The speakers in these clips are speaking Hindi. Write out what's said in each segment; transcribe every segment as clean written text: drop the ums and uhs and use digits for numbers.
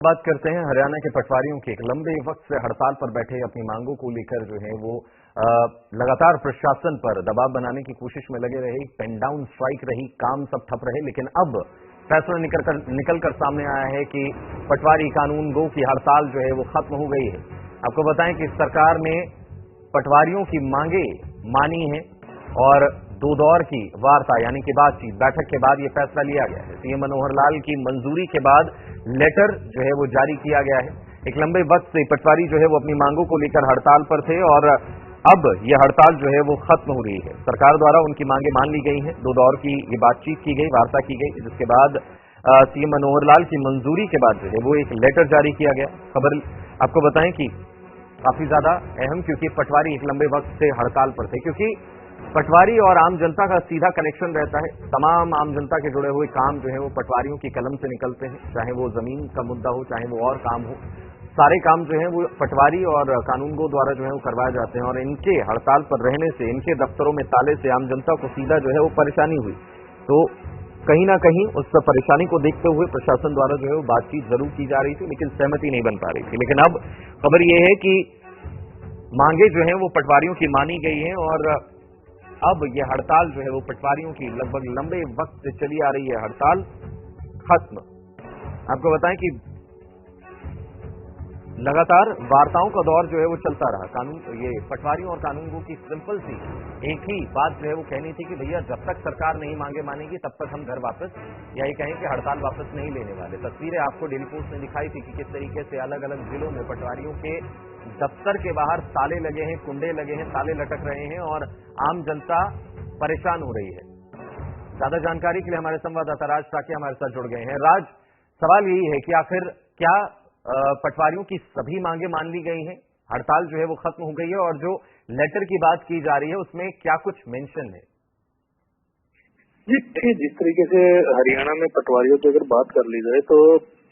बात करते हैं हरियाणा के पटवारियों की। एक लंबे वक्त से हड़ताल पर बैठे अपनी मांगों को लेकर जो है वो लगातार प्रशासन पर दबाव बनाने की कोशिश में लगे रहे। पेन डाउन स्ट्राइक रही, काम सब ठप रहे, लेकिन अब फैसला निकलकर सामने आया है कि पटवारी कानून गो की हड़ताल जो है वो खत्म हो गई है। आपको बताएं कि सरकार ने पटवारियों की मांगे मानी है और दो दौर की वार्ता यानी कि बातचीत बैठक के बाद यह फैसला लिया गया है। सीएम मनोहर लाल की मंजूरी के बाद लेटर जो है वो जारी किया गया है। एक लंबे वक्त से पटवारी जो है वो अपनी मांगों को लेकर हड़ताल पर थे और अब यह हड़ताल जो है वो खत्म हो रही है। सरकार द्वारा उनकी मांगे मान ली गई हैं। दो दौर की ये बातचीत की गई, वार्ता की गई, जिसके बाद सीएम मनोहर लाल की मंजूरी के बाद जो है वो एक लेटर जारी किया गया। खबर आपको बताएं कि काफी ज्यादा अहम, क्योंकि पटवारी एक लंबे वक्त से हड़ताल पर थे, क्योंकि पटवारी और आम जनता का सीधा कनेक्शन रहता है। तमाम आम जनता के जुड़े हुए काम जो है वो पटवारियों की कलम से निकलते हैं, चाहे वो जमीन का मुद्दा हो, चाहे वो और काम हो। सारे काम जो है वो पटवारी और कानूनगो द्वारा जो है वो करवाए जाते हैं और इनके हड़ताल पर रहने से, इनके दफ्तरों में ताले से आम जनता को सीधा जो है वो परेशानी हुई। तो कहीं ना कहीं उस परेशानी को देखते हुए प्रशासन द्वारा जो है वो बातचीत जरूर की जा रही थी, लेकिन सहमति नहीं बन पा रही थी। लेकिन अब खबर यह है कि मांगे जो है वो पटवारियों की मानी गई है और अब यह हड़ताल जो है वो पटवारियों की लगभग लंबे वक्त से चली आ रही है हड़ताल खत्म। आपको बताएं कि लगातार वार्ताओं का दौर जो है वो चलता रहा। ये पटवारियों और कानूनगो की सिंपल सी एक ही बात जो है वो कहनी थी कि भैया जब तक सरकार नहीं मांगे मानेगी तब तक हम घर वापस, या ये कहें कि हड़ताल वापस नहीं लेने वाले। तस्वीरें आपको डेली पोस्ट ने दिखाई थी कि किस तरीके से अलग अलग जिलों में पटवारियों के दफ्तर के बाहर ताले लगे हैं, कुंडे लगे हैं, ताले लटक रहे हैं और आम जनता परेशान हो रही है। ज्यादा जानकारी के लिए हमारे संवाददाता राज टाकिया हमारे साथ जुड़ गए हैं। राज, सवाल यही है कि आखिर क्या पटवारियों की सभी मांगे मान ली गई हैं, हड़ताल जो है वो खत्म हो गई है, और जो लेटर की बात की जा रही है उसमें क्या कुछ मेंशन है? जी, जिस तरीके से हरियाणा में पटवारियों की अगर बात कर ली जाए तो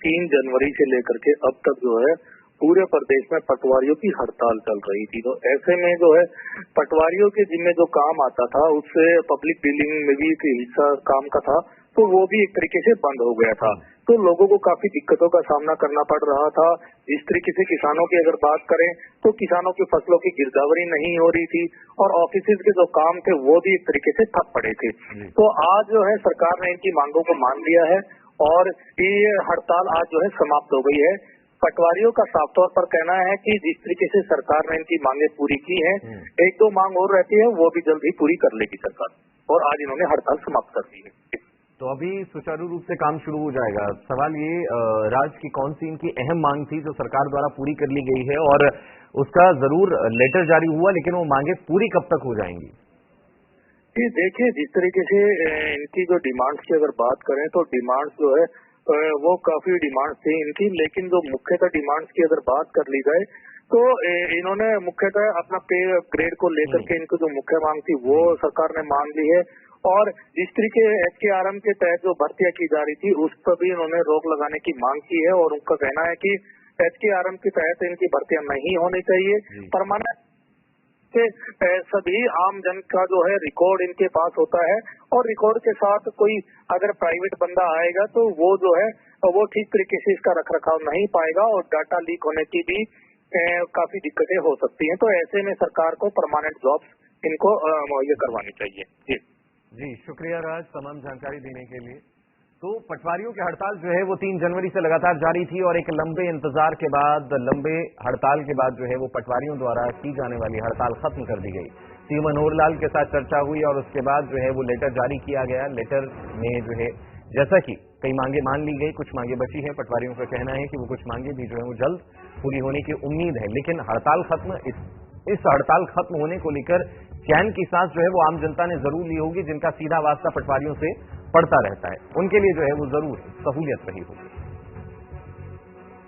3 जनवरी से लेकर के अब तक जो है पूरे प्रदेश में पटवारियों की हड़ताल चल रही थी। तो ऐसे में जो है पटवारियों के जिम्मे जो काम आता था उससे पब्लिक डीलिंग में भी एक हिस्सा काम का था, तो वो भी एक तरीके से बंद हो गया था। तो लोगों को काफी दिक्कतों का सामना करना पड़ रहा था। जिस तरीके से किसानों की अगर बात करें तो किसानों की फसलों की गिरदावरी नहीं हो रही थी और ऑफिस के जो काम थे वो भी एक तरीके से ठप पड़े थे। तो आज जो है सरकार ने इनकी मांगों को मान लिया है और ये हड़ताल आज जो है समाप्त हो गई है। पटवारियों का साफ तौर पर कहना है कि जिस तरीके से सरकार ने इनकी मांगे पूरी की हैं, एक दो मांग और रहती है वो भी जल्द ही पूरी कर लेगी सरकार, और आज इन्होंने हड़ताल समाप्त कर दी है। तो अभी सुचारू रूप से काम शुरू हो जाएगा। सवाल ये राज की कौन सी इनकी अहम मांग थी जो सरकार द्वारा पूरी कर ली गई है, और उसका जरूर लेटर जारी हुआ, लेकिन वो मांगे पूरी कब तक हो जाएंगी? जी देखिए, जिस तरीके से इनकी जो डिमांड्स की अगर बात करें तो डिमांड्स जो है वो काफी डिमांड्स थी इनकी, लेकिन जो मुख्यतः डिमांड्स की अगर बात कर ली जाए तो इन्होंने मुख्यतः अपना पे ग्रेड को लेकर के इनको जो मुख्य मांग थी वो सरकार ने मान ली है। और जिस तरीके HKRM के तहत जो भर्तियां की जा रही थी उस पर भी इन्होंने रोक लगाने की मांग की है और उनका कहना है कि HKRM के तहत इनकी भर्तियां नहीं होनी चाहिए। परमानेंट के सभी आम जन का जो है रिकॉर्ड इनके पास होता है और रिकॉर्ड के साथ कोई अगर प्राइवेट बंदा आएगा तो वो जो है वो ठीक तरीके से इसका रखरखाव नहीं पाएगा और डाटा लीक होने की भी काफी दिक्कतें हो सकती हैं। तो ऐसे में सरकार को परमानेंट जॉब्स इनको मुहैया करवानी चाहिए। जी शुक्रिया राज तमाम जानकारी देने के लिए। तो पटवारियों की हड़ताल जो है वो 3 जनवरी से लगातार जारी थी और एक लंबे इंतजार के बाद, लंबे हड़ताल के बाद जो है वो पटवारियों द्वारा की जाने वाली हड़ताल खत्म कर दी गई। सीएम मनोहर लाल के साथ चर्चा हुई और उसके बाद जो है वो लेटर जारी किया गया। लेटर में जो है जैसा कि कई मांगे मान ली गई, कुछ मांगे बची हैं। पटवारियों का कहना है कि वो कुछ मांगे भी जो है वो जल्द पूरी होने की उम्मीद है, लेकिन हड़ताल खत्म, इस हड़ताल खत्म होने को लेकर चैन की सांस जो है वो आम जनता ने जरूर ली होगी, जिनका सीधा वास्ता पटवारियों से पड़ता रहता है। उनके लिए जो है वो जरूर सहूलियत रही होगी।